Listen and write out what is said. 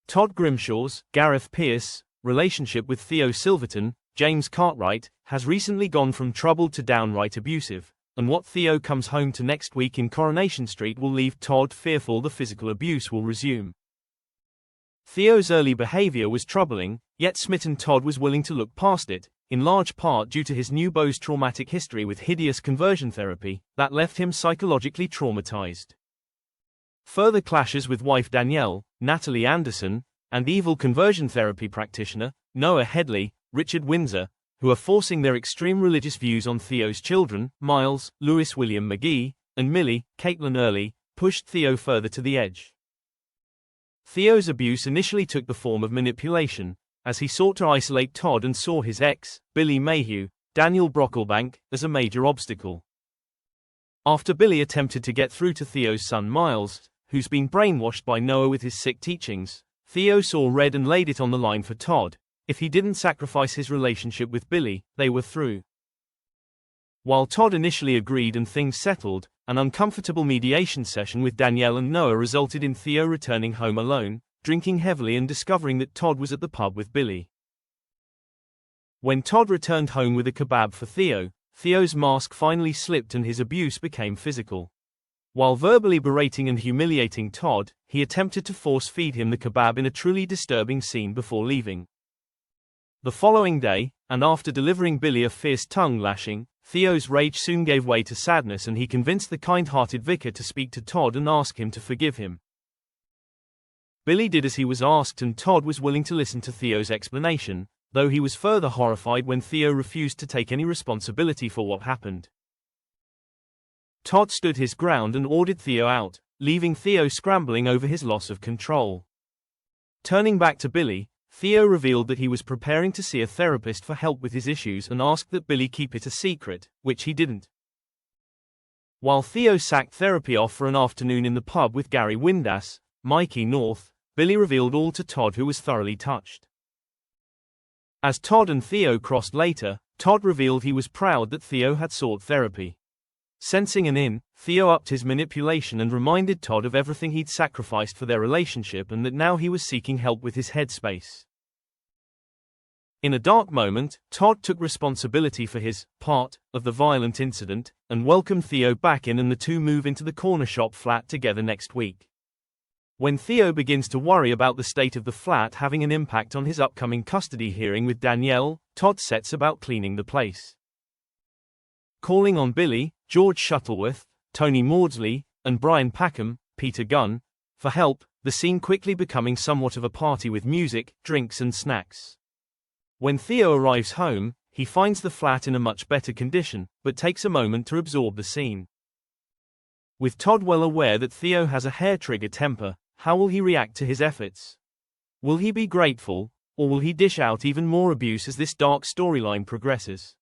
Todd Grimshaw's, Gareth Pierce, relationship with Theo Silverton, James Cartwright, has recently gone from troubled to downright abusive, and what Theo comes home to next week in Coronation Street will leave Todd fearful the physical abuse will resume. Theo's early behavior was troubling, yet smitten Todd was willing to look past it, in large part due to his new beau's traumatic history with hideous conversion therapy that left him psychologically traumatized. Further clashes with wife Danielle, Natalie Anderson, and evil conversion therapy practitioner, Noah Headley, Richard Windsor, who are forcing their extreme religious views on Theo's children, Miles, Lewis William McGee, and Millie, Caitlin Early, pushed Theo further to the edge. Theo's abuse initially took the form of manipulation, as he sought to isolate Todd and saw his ex, Billy Mayhew, Daniel Brocklebank, as a major obstacle. After Billy attempted to get through to Theo's son Miles, who's been brainwashed by Noah with his sick teachings, Theo saw red and laid it on the line for Todd. If he didn't sacrifice his relationship with Billy, they were through. While Todd initially agreed and things settled, an uncomfortable mediation session with Danielle and Noah resulted in Theo returning home alone, drinking heavily and discovering that Todd was at the pub with Billy. When Todd returned home with a kebab for Theo, Theo's mask finally slipped and his abuse became physical. While verbally berating and humiliating Todd, he attempted to force-feed him the kebab in a truly disturbing scene before leaving. The following day, and after delivering Billy a fierce tongue-lashing, Theo's rage soon gave way to sadness and he convinced the kind-hearted vicar to speak to Todd and ask him to forgive him. Billy did as he was asked and Todd was willing to listen to Theo's explanation, though he was further horrified when Theo refused to take any responsibility for what happened. Todd stood his ground and ordered Theo out, leaving Theo scrambling over his loss of control. Turning back to Billy, Theo revealed that he was preparing to see a therapist for help with his issues and asked that Billy keep it a secret, which he didn't. While Theo sacked therapy off for an afternoon in the pub with Gary Windass, Mikey North, Billy revealed all to Todd, who was thoroughly touched. As Todd and Theo crossed later, Todd revealed he was proud that Theo had sought therapy. Sensing an in, Theo upped his manipulation and reminded Todd of everything he'd sacrificed for their relationship and that now he was seeking help with his headspace. In a dark moment, Todd took responsibility for his part of the violent incident and welcomed Theo back in, and the two move into the corner shop flat together next week. When Theo begins to worry about the state of the flat having an impact on his upcoming custody hearing with Danielle, Todd sets about cleaning the place. Calling on Billy, George Shuttleworth, Tony Maudsley, and Brian Packham, Peter Gunn, for help, the scene quickly becoming somewhat of a party with music, drinks and snacks. When Theo arrives home, he finds the flat in a much better condition, but takes a moment to absorb the scene. With Todd well aware that Theo has a hair-trigger temper, how will he react to his efforts? Will he be grateful, or will he dish out even more abuse as this dark storyline progresses?